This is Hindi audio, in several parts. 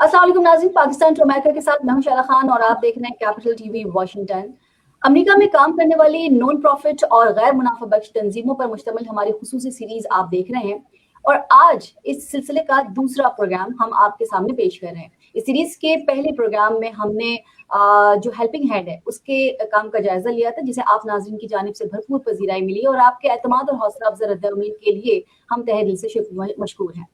अस्सलाम वालेकुम नाज़रीन, पाकिस्तान टू अमेरिका के साथ मैं हूं शैला खान और आप देख रहे हैं कैपिटल टीवी वॉशिंगटन। अमेरिका में काम करने वाली नॉन प्रॉफिट और गैर मुनाफा बख्श तंजीमों पर मुश्तमिल हमारी खुसूसी सीरीज आप देख रहे हैं और आज इस सिलसिले का दूसरा प्रोग्राम हम आपके सामने पेश कर रहे हैं। इस सीरीज के पहले प्रोग्राम में हमने जो हेल्पिंग हैंड है उसके काम का जायजा लिया था, जिसे आप नाज़रीन की जानिब से भरपूर पजीराई मिली और आपके एतमाद और हौसला अफजा रद्द-ए-अमल के लिए हम तहे दिल से मशकूर हैं।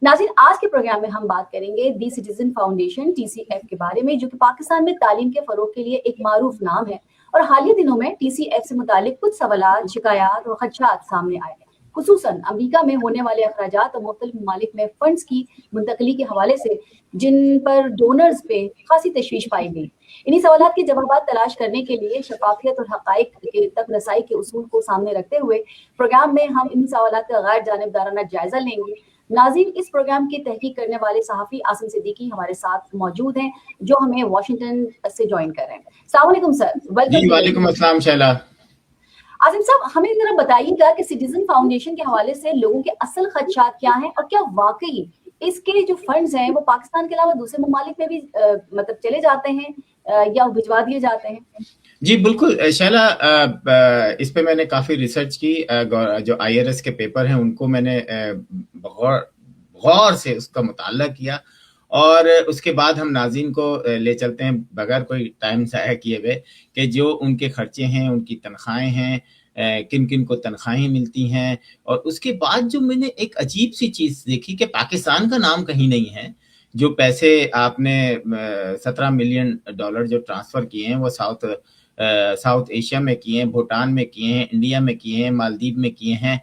नाज़रीन, आज के प्रोग्राम में हम बात करेंगे दी सिटीजन फाउंडेशन TCF के बारे में, जो कि पाकिस्तान में तालीम के फरोग के लिए एक मारूफ नाम है और हालिया दिनों में TCF से मुतालिक कुछ सवालात, शिकायत और खदशात सामने आए हैं, खुसूसन अमेरिका में होने वाले अखराजात और मुख्तलिफ ममालिक में फंड्स की मुंतकली के हवाले से, जिन पर डोनर्स पे खासी तशवीश पाई गई। इन्हीं सवालात के जवाब तलाश करने के लिए शफाफियत और हकाइक के तक रसाई के उसूल को सामने रखते हुए प्रोग्राम में हम इन सवालात का गैर जानिबदाराना जायजा लेंगे। नाज़रीन, इस प्रोग्राम की तहकीक करने वाले सहाफ़ी आसिम सिद्दीकी हमारे साथ मौजूद हैं, जो हमें वाशिंगटन से ज्वाइन कर रहे हैं। अस्सलाम वालेकुम सर, वेलकम। वालेकुम अस्सलाम शैला। आसिम साहब, हमें जरा बताइएगा कि सिटीजन फाउंडेशन के हवाले से लोगों के असल खदशात क्या हैं और क्या वाकई इसके जो फंड्स हैं वो पाकिस्तान के अलावा दूसरे ममालिक में भी मतलब चले जाते हैं या भिजवा दिए जाते हैं? जी बिल्कुल शैला, इस पे मैंने काफ़ी रिसर्च की। जो IRS के पेपर हैं उनको मैंने गौर से उसका मुताला किया और उसके बाद हम नाज़रीन को ले चलते हैं बगैर कोई टाइम ज़ाया किए हुए कि जो उनके खर्चे हैं, उनकी तनख्वाहें हैं, किन किन को तनख्वाहें मिलती हैं। और उसके बाद जो मैंने एक अजीब सी चीज़ देखी कि पाकिस्तान का नाम कहीं नहीं है। जो पैसे आपने $17 मिलियन जो ट्रांसफ़र किए हैं वो साउथ एशिया में किए हैं, भूटान में किए हैं, इंडिया में किए हैं, मालदीव में किए हैं,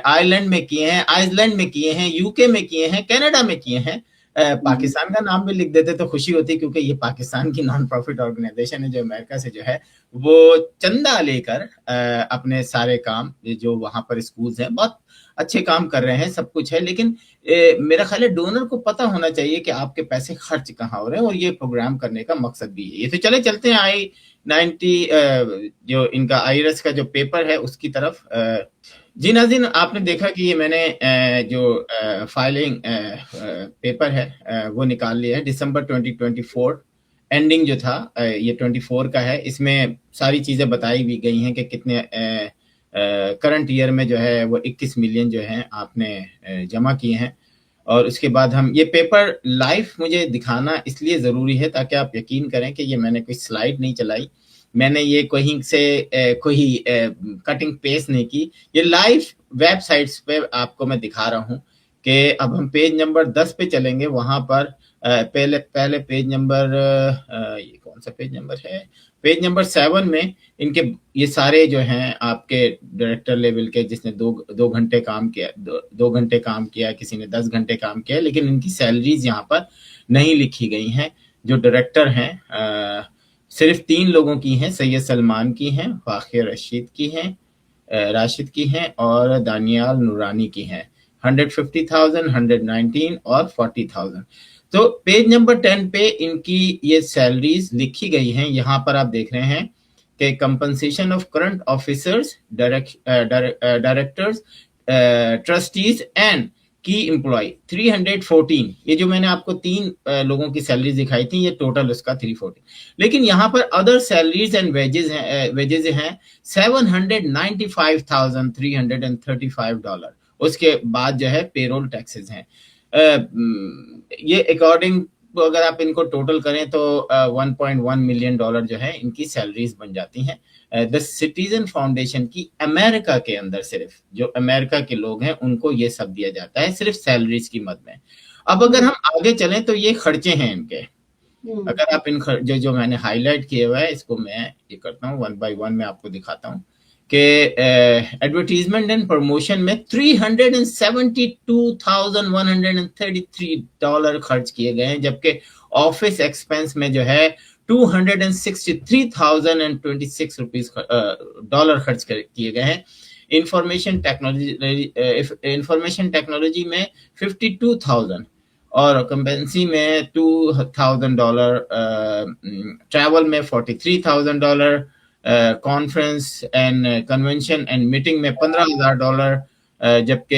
आयरलैंड में किए हैं, आइसलैंड में किए हैं, UK में किए हैं, कनाडा में किए हैं। पाकिस्तान का नाम भी लिख देते तो खुशी होती, क्योंकि ये पाकिस्तान की नॉन प्रॉफिट ऑर्गेनाइजेशन है जो अमेरिका से जो है वो चंदा लेकर अपने सारे काम, जो वहाँ पर स्कूल्स हैं, बहुत अच्छे काम कर रहे हैं, सब कुछ है। लेकिन मेरा ख्याल है डोनर को पता होना चाहिए कि आपके पैसे खर्च कहाँ हो रहे हैं और ये प्रोग्राम करने का मकसद भी है ये। तो चलते हैं I-90 जो इनका IRS का जो पेपर है उसकी तरफ। जी नाज़रीन, आपने देखा कि ये मैंने जो फाइलिंग पेपर है वो निकाल लिया है। दिसंबर 2024 एंडिंग जो था ये 24 का है। इसमें सारी चीज़ें बताई भी गई हैं कि कितने करंट ईयर में जो है वो 21 मिलियन जो है आपने जमा किए हैं। और उसके बाद हम ये पेपर लाइव मुझे दिखाना इसलिए ज़रूरी है ताकि आप यकीन करें कि ये मैंने कोई स्लाइड नहीं चलाई, मैंने ये कहीं से कोई कटिंग पेस्ट नहीं की। ये लाइव वेबसाइट्स पे आपको मैं दिखा रहा हूँ कि अब हम पेज नंबर 10 पे चलेंगे। वहाँ पर पहले पेज नंबर ये कौन सा पेज नंबर है, पेज नंबर 7 में इनके ये सारे जो हैं आपके डायरेक्टर लेवल के, जिसने दो घंटे काम किया, 2 घंटे काम किया, किसी ने 10 घंटे काम किया, लेकिन इनकी सैलरीज यहाँ पर नहीं लिखी गई हैं। जो डायरेक्टर हैं सिर्फ 3 लोगों की हैं, सैयद सलमान की हैं, फाखिर रशीद की हैं, राशिद की हैं और दानियाल नूरानी की हैं। 150,000, 119 और 40,000। तो पेज नंबर 10 पे इनकी ये सैलरीज लिखी गई हैं। यहाँ पर आप देख रहे हैं कि compensation of current officers, directors, trustees and की एम्प्लॉय 314। ये जो मैंने आपको 3 लोगों की सैलरीज दिखाई थी, ये टोटल उसका 314। लेकिन यहाँ पर अदर सैलरीज एंड वेजेस हैं $795,335। उसके बाद जो है पेरोल टैक्सेस हैं। ये अकॉर्डिंग अगर आप इनको टोटल करें तो $1.1 मिलियन जो है इनकी सैलरीज बन जाती हैं। द सिटीजन फाउंडेशन की अमेरिका के अंदर सिर्फ जो अमेरिका के लोग हैं उनको ये सब दिया जाता है, सिर्फ सैलरीज की मद में। अब अगर हम आगे चलें तो ये खर्चे हैं इनके। अगर आप इन जो मैंने हाईलाइट किए हुआ है इसको मैं ये करता हूँ, 1 by 1 में आपको दिखाता हूँ कि एडवर्टीजमेंट एंड प्रमोशन में $372,133 खर्च किए गए हैं, जबकि ऑफिस एक्सपेंस में जो है $263,026 खर्च किए गए हैं। इंफॉर्मेशन टेक्नोलॉजी में 52,000 और कंपेंसी में $2,000, ट्रैवल में $43,000, conference and convention and meeting में $15,000, जबकि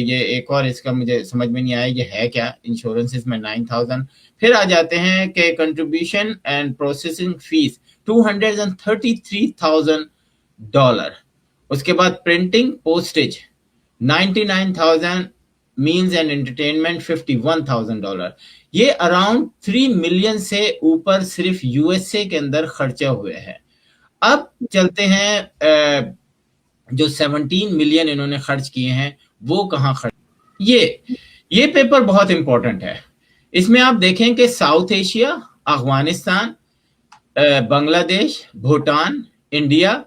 ये एक और इसका मुझे समझ में नहीं आया ये है क्या, इंश्योरेंसेस में 9,000। फिर आ जाते हैं कि कंट्रीब्यूशन एंड प्रोसेसिंग फीस $233,000। उसके बाद printing postage 99,000, means and entertainment $51,000। ये अराउंड 3 मिलियन से ऊपर सिर्फ यूएसए के अंदर खर्चा हुए हैं। अब चलते हैं जो 17 मिलियन इन्होंने खर्च किए हैं वो कहाँ खर्च। ये पेपर बहुत इंपॉर्टेंट है। इसमें आप देखें कि south Asia, Afghanistan, Bangladesh, Bhutan, India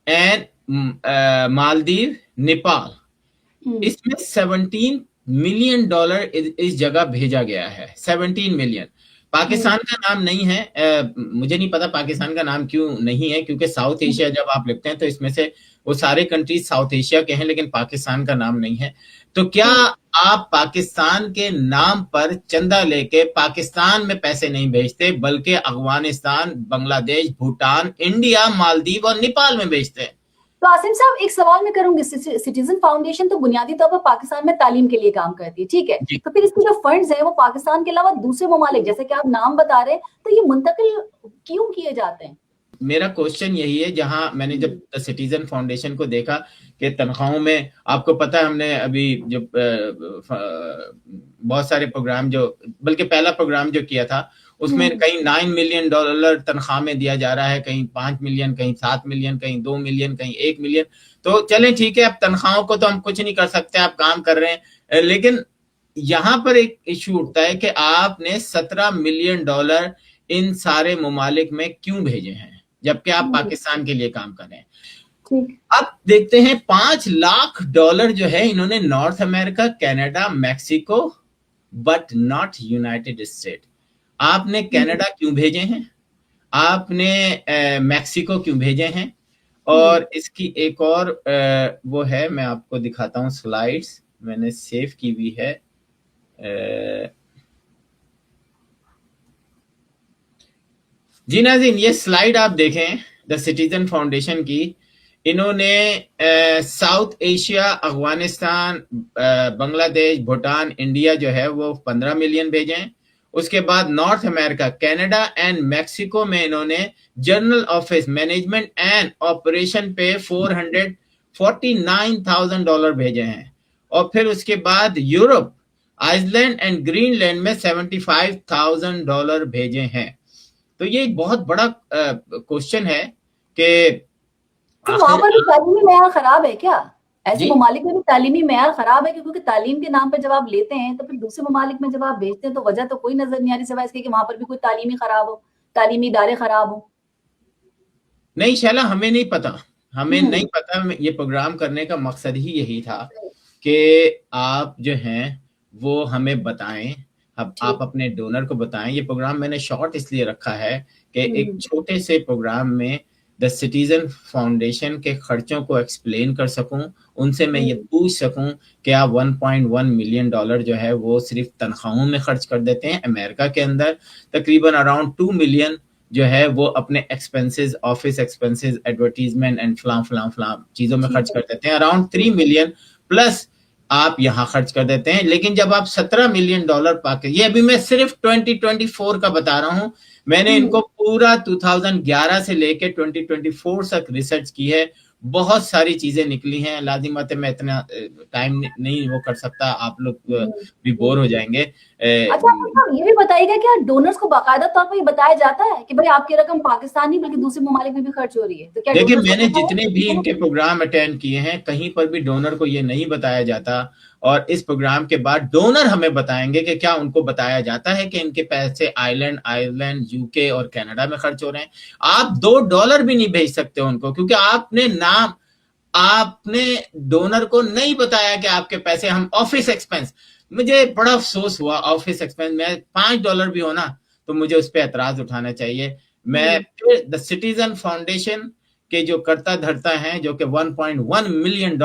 and Maldives, Nepal, इसमें $17 मिलियन इस जगह भेजा गया है। 17 मिलियन। पाकिस्तान का नाम नहीं है। मुझे नहीं पता पाकिस्तान का नाम क्यों नहीं है, क्योंकि साउथ एशिया जब आप लिखते हैं तो इसमें से वो सारे कंट्रीज साउथ एशिया के हैं, लेकिन पाकिस्तान का नाम नहीं है। तो क्या आप पाकिस्तान के नाम पर चंदा लेके पाकिस्तान में पैसे नहीं भेजते, बल्कि अफगानिस्तान, बांग्लादेश, भूटान, इंडिया, मालदीव और नेपाल में भेजते हैं? तो आसिम साहब, एक सवाल मैं करूंगी, सिटीजन फाउंडेशन तो बुनियादी तौर पर पाकिस्तान में तालीम के लिए काम करती है, ठीक है, तो फिर इसके जो फंड्स हैं वो पाकिस्तान के अलावा दूसरे ममालिक, जैसे कि आप नाम बता रहे हैं, तो ये मुंतकिल क्यों किए जाते हैं? मेरा क्वेश्चन यही है। जहां मैंने जब सिटीजन फाउंडेशन को देखा कि तनख्वाहों में, आपको पता है हमने अभी जो बहुत सारे प्रोग्राम, जो बल्कि पहला प्रोग्राम जो किया था उसमें कहीं $9 मिलियन तनख्वाह में दिया जा रहा है, कहीं 5 मिलियन, कहीं 7 मिलियन, कहीं 2 मिलियन, कहीं 1 मिलियन। तो चलें ठीक है, अब तनख्वाहों को तो हम कुछ नहीं कर सकते, आप काम कर रहे हैं, लेकिन यहां पर एक इशू उठता है कि आपने $17 मिलियन इन सारे ममालिक में क्यों भेजे हैं, जबकि आप पाकिस्तान के लिए काम कर रहे हैं। अब देखते हैं $5 लाख जो है इन्होंने north America, Canada, Mexico, but not United state. आपने कनाडा क्यों भेजे हैं, आपने मैक्सिको क्यों भेजे हैं? और इसकी एक और वो है, मैं आपको दिखाता हूं, स्लाइड्स मैंने सेव की हुई है। जी नाज़रीन, ये स्लाइड आप देखें द सिटीजन फाउंडेशन की। इन्होंने south Asia, Afghanistan, Bangladesh, Bhutan, India जो है वो 15 मिलियन भेजे हैं। उसके बाद north America, Canada and Mexico में इन्होंने general office, management and operation पे $449,000 भेजे हैं। और फिर उसके बाद यूरोप, आइसलैंड एंड ग्रीनलैंड में $75,000 भेजे हैं। तो ये एक बहुत बड़ा क्वेश्चन है कि तो वहां पर भी तालीमी मेयार खराब है क्या? ऐसे ममालिक में भी तालीमी मेयार खराब है, क्योंकि तालीम के नाम पर जब आप लेते हैं तो फिर दूसरे ममालिक में जब आप भेजते हैं तो वजह तो कोई नजर नहीं आ रही, सिवाय इसके कि वहां पर भी कोई तालीमी खराब हो, तालीमी इदारे खराब हो। नहीं शैला, हमें नहीं पता, हमें नहीं पता। ये प्रोग्राम करने का मकसद ही यही था कि आप जो हैं वो हमें बताएं, अब आप अपने डोनर को बताएं। ये प्रोग्राम मैंने शॉर्ट इसलिए रखा है कि एक छोटे से प्रोग्राम में द सिटीजन फाउंडेशन के खर्चों को एक्सप्लेन कर सकूं, उनसे मैं ये पूछ सकूं कि आप $1.1 मिलियन जो है वो सिर्फ तनख्वाहों में खर्च कर देते हैं। अमेरिका के अंदर तकरीबन अराउंड 2 मिलियन जो है वो अपने expenses, office expenses, advertisement and फलां चीजों में खर्च कर देते हैं। अराउंड 3 मिलियन प्लस आप यहाँ खर्च कर देते हैं। लेकिन जब आप $17 मिलियन पाके, ये अभी मैं सिर्फ 2024 का बता रहा हूँ, मैंने इनको पूरा 2011 से लेके 2024 तक रिसर्च की है, बहुत सारी चीजें निकली हैं। लाजिमत है मैं इतना टाइम नहीं वो कर सकता, आप लोग भी बोर हो जाएंगे। अच्छा, ये भी बताइएगा क्या डोनर्स को बाकायदा तौर पर बताया जाता है कि भाई आपकी रकम पाकिस्तान नहीं बल्कि दूसरे ममालिक में भी खर्च हो रही है? तो क्या देखिए, मैंने जितने भी इनके प्रोग्राम अटेंड किए हैं, कहीं पर भी डोनर को ये नहीं बताया जाता। और इस प्रोग्राम के बाद डोनर हमें बताएंगे कि क्या उनको बताया जाता है कि इनके पैसे आयरलैंड, यूके और कनाडा में खर्च हो रहे हैं। आप $2 भी नहीं भेज सकते उनको, क्योंकि आपने डोनर को नहीं बताया कि आपके पैसे, हम ऑफिस एक्सपेंस, मुझे बड़ा अफसोस हुआ, ऑफिस एक्सपेंस में $5 भी होना तो मुझे उस पर एतराज उठाना चाहिए। मैं फिर द सिटीजन फाउंडेशन के जो करता धरता हैं, जो कि $1.1 मिलियन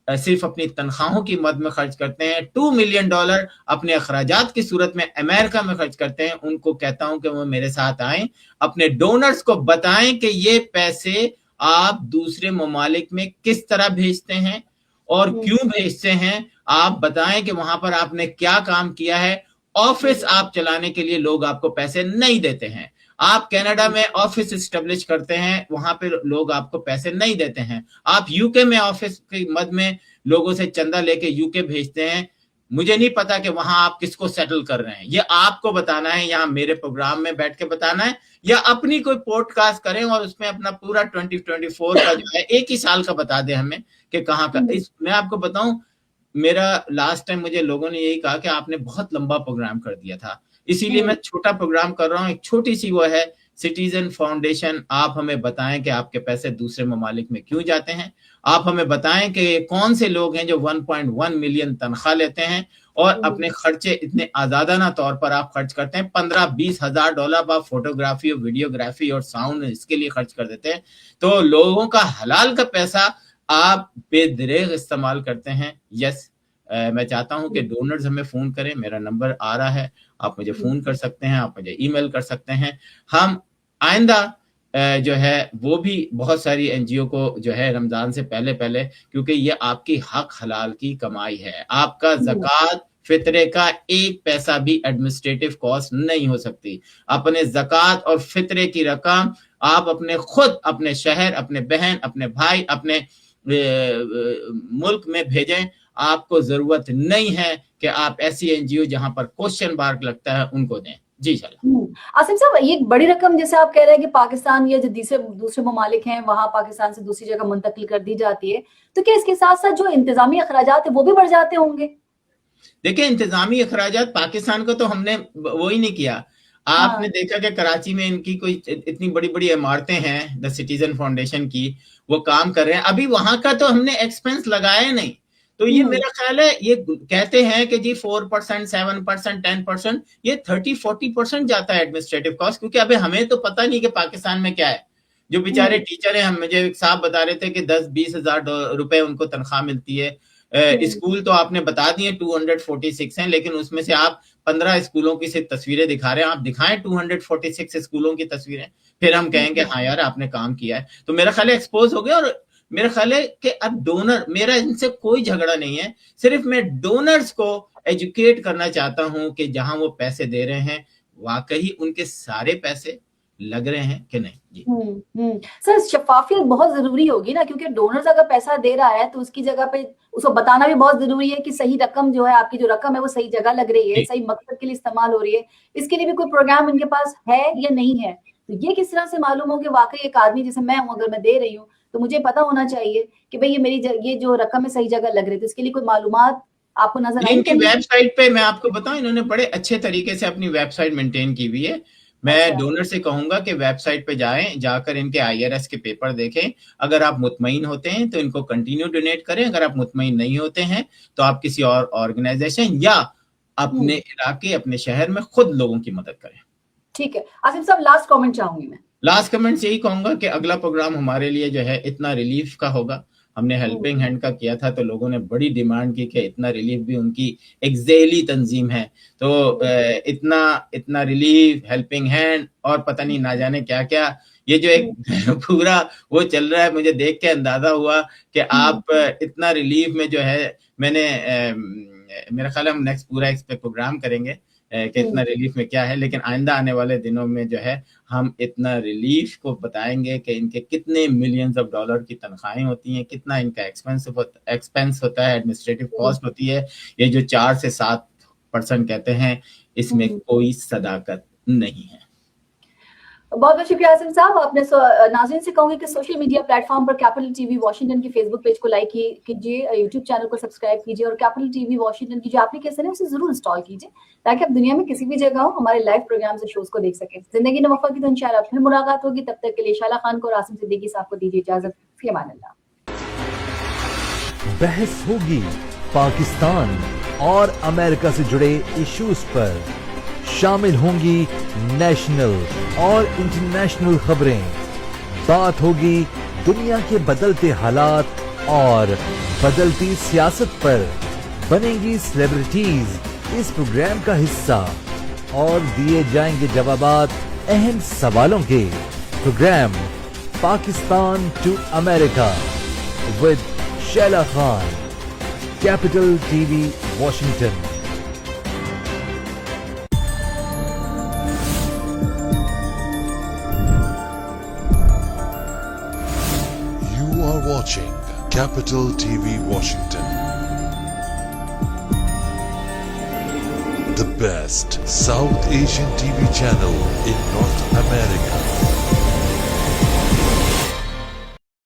सिर्फ अपनी तनख्वाहों की मद में खर्च करते हैं, $2 मिलियन अपने अखराजात की सूरत में अमेरिका में खर्च करते हैं, उनको कहता हूं कि वो मेरे साथ आए, अपने डोनर्स को बताएं कि ये पैसे आप दूसरे ममालिक में किस तरह भेजते हैं और क्यों भेजते हैं, आप बताएं कि वहां पर आपने क्या काम किया है। ऑफिस आप चलाने के लिए लोग आपको पैसे नहीं देते हैं। आप कनाडा में ऑफिस एस्टेब्लिश करते हैं, वहां पे लोग आपको पैसे नहीं देते हैं। आप यूके में ऑफिस की मद में लोगों से चंदा लेके यूके भेजते हैं। मुझे नहीं पता कि वहां आप किसको सेटल कर रहे हैं, ये आपको बताना है, यहाँ मेरे प्रोग्राम में बैठ के बताना है, या अपनी कोई पॉडकास्ट करें और उसमें अपना पूरा 2024 का जो है एक ही साल का बता दे हमें कि कहाँ का। मैं आपको बताऊं, मेरा लास्ट टाइम मुझे लोगों ने यही कहा कि आपने बहुत लंबा प्रोग्राम कर दिया था, इसीलिए मैं छोटा प्रोग्राम कर रहा हूँ। एक छोटी सी वो है सिटीजन फाउंडेशन। आप हमें बताएं कि आपके पैसे दूसरे ममालिक में क्यों जाते हैं। आप हमें बताएं कि कौन से लोग हैं जो 1.1 मिलियन तनख्वाह लेते हैं और अपने खर्चे इतने आजादाना तौर पर आप खर्च करते हैं। 15-20 हजार डॉलर आप फोटोग्राफी और वीडियोग्राफी और साउंड इसके लिए खर्च कर देते हैं। तो लोगों का हलाल का पैसा आप बेदरेग इस्तेमाल करते हैं। यस, मैं चाहता हूं कि डोनर्स हमें फोन करें, मेरा नंबर आ रहा है, आप मुझे फोन कर सकते हैं, आप मुझे ईमेल कर सकते हैं। हम आइंदा जो है वो भी बहुत सारी एनजीओ को जो है रमजान से पहले पहले, क्योंकि ये आपकी हक हलाल की कमाई है, आपका ज़कात फितरे का एक पैसा भी एडमिनिस्ट्रेटिव कॉस्ट नहीं हो सकती। अपने ज़कात और फितरे की रकम आप अपने खुद, अपने शहर, अपने बहन, अपने भाई, अपने मुल्क में भेजें। आपको जरूरत नहीं है कि आप ऐसी एनजीओ जहां पर क्वेश्चन मार्क लगता है उनको दें। जी शाला। आसिम साहब, ये बड़ी रकम जैसे आप कह रहे हैं कि पाकिस्तान या जो दूसरे ममालिक हैं वहां पाकिस्तान से दूसरी जगह मुंतकिल कर दी जाती है, तो क्या इसके साथ साथ जो इंतजामी अखराजात है वो भी बढ़ जाते होंगे? देखिए, इंतजामी अखराजात पाकिस्तान को तो हमने वो ही नहीं किया। आपने देखा कि कराची में इनकी कोई इतनी बड़ी बड़ी इमारतें हैं, द सिटीजन फाउंडेशन की, वो काम कर रहे हैं। अभी वहां का तो हमने एक्सपेंस लगाया नहीं। तो ये मेरा ख्याल है, ये कहते हैं कि जी 4%, 7%, 10%, ये 30-40% जाता है एडमिनिस्ट्रेटिव कॉस्ट, क्योंकि अभी हमें तो पता नहीं कि पाकिस्तान में क्या है। जो बेचारे टीचर हैं, मुझे एक साहब बता रहे थे कि 10-20 हजार रुपए उनको तनख्वाह मिलती है। स्कूल तो आपने बता दिए 246 हैं, लेकिन उसमें से आप 15 स्कूलों की सिर्फ तस्वीरें दिखा रहे हैं। आप दिखाएं 246 स्कूलों की तस्वीरें, फिर हम कहेंगे हाँ यार आपने काम किया है। तो मेरा ख्याल है एक्सपोज हो गया। और मेरा ख्याल है कि अब डोनर, मेरा इनसे कोई झगड़ा नहीं है, सिर्फ मैं डोनर्स को एजुकेट करना चाहता हूं कि जहां वो पैसे दे रहे हैं वाकई उनके सारे पैसे लग रहे हैं कि नहीं। जी सर, शफाफियत बहुत जरूरी होगी ना, क्योंकि डोनर्स अगर पैसा दे रहा है तो उसकी जगह पे उसको बताना भी बहुत जरूरी है कि सही रकम जो है, आपकी जो रकम है वो सही जगह लग रही है, सही मकसद के लिए इस्तेमाल हो रही है। इसके लिए भी कोई प्रोग्राम इनके पास है या नहीं है, तो ये किस तरह से मालूम हो कि वाकई एक आदमी जैसे मैं हूँ, अगर मैं दे रही हूँ तो मुझे पता होना चाहिए कि भाई ये जो रकम है सही जगह लग रही है। तो इसके लिए कोई मालूमात आपको नजर आई? इनकी वेबसाइट पे मैं आपको बताऊं, इन्होंने बड़े अच्छे तरीके से अपनी वेबसाइट मेंटेन की हुई है। मैं डोनर से कहूंगा कि वेबसाइट पे जाएं, जाकर इनके IRS के पेपर देखें। अगर आप मुतमईन होते हैं तो इनको कंटिन्यू डोनेट करें। अगर आप मुतमईन नहीं होते हैं तो आप किसी और ऑर्गेनाइजेशन या अपने इलाके, अपने शहर में खुद लोगों की मदद करें। ठीक है आसिम साहब, लास्ट कमेंट चाहूंगी मैं। लास्ट कमेंट यही कहूंगा कि अगला प्रोग्राम हमारे लिए जो है इतना रिलीफ का होगा। हमने हेल्पिंग हैंड का किया था तो लोगों ने बड़ी डिमांड की कि इतना रिलीफ भी, उनकी एक ज़ेली तंजीम है तो इतना रिलीफ, हेल्पिंग हैंड और पता नहीं ना जाने क्या क्या, ये जो एक पूरा वो चल रहा है, मुझे देख के अंदाजा हुआ कि आप इतना रिलीफ में जो है, मेरा ख्याल हम नेक्स्ट पूरा इस पे प्रोग्राम करेंगे कि इतना रिलीफ में क्या है। लेकिन आइंदा आने वाले दिनों में जो है हम इतना रिलीफ को बताएंगे कि इनके कितने मिलियंस ऑफ डॉलर की तनख्वाहें होती हैं, कितना इनका एक्सपेंस होता है, एडमिनिस्ट्रेटिव कॉस्ट होती है। ये जो 4 से 7% कहते हैं, इसमें कोई सदाकत नहीं है। बहुत बहुत शुक्रिया आसिम साहब। आपने नाज़रीन से कहूंगी कि सोशल मीडिया प्लेटफॉर्म पर कैपिटल टीवी वॉशिंगटन की फेसबुक पेज को लाइक कीजिए, यूट्यूब चैनल को सब्सक्राइब कीजिए और कैपिटल टीवी वॉशिंगटन की जो एप्लीकेशन है उसे जरूर इंस्टॉल कीजिए, ताकि आप दुनिया में किसी भी जगह हो हमारे लाइव प्रोग्राम से शोज को देख सकें। जिंदगी ने वफा की तो इंशाल्लाह फिर मुलाकात होगी। तब तक के लिए शाला खान को और आसिम सिद्दीकी साहब को दीजिए इजाजत। फी अमान अल्लाह। बहस होगी पाकिस्तान और अमेरिका से जुड़े इश्यूज पर, शामिल होंगी नेशनल और इंटरनेशनल खबरें, बात होगी दुनिया के बदलते हालात और बदलती सियासत पर, बनेंगी सेलिब्रिटीज इस प्रोग्राम का हिस्सा और दिए जाएंगे जवाबात अहम सवालों के। Program Pakistan to America with Shaila Khan. Capital TV Washington. You are watching Capital TV Washington. The best South Asian TV channel in North America.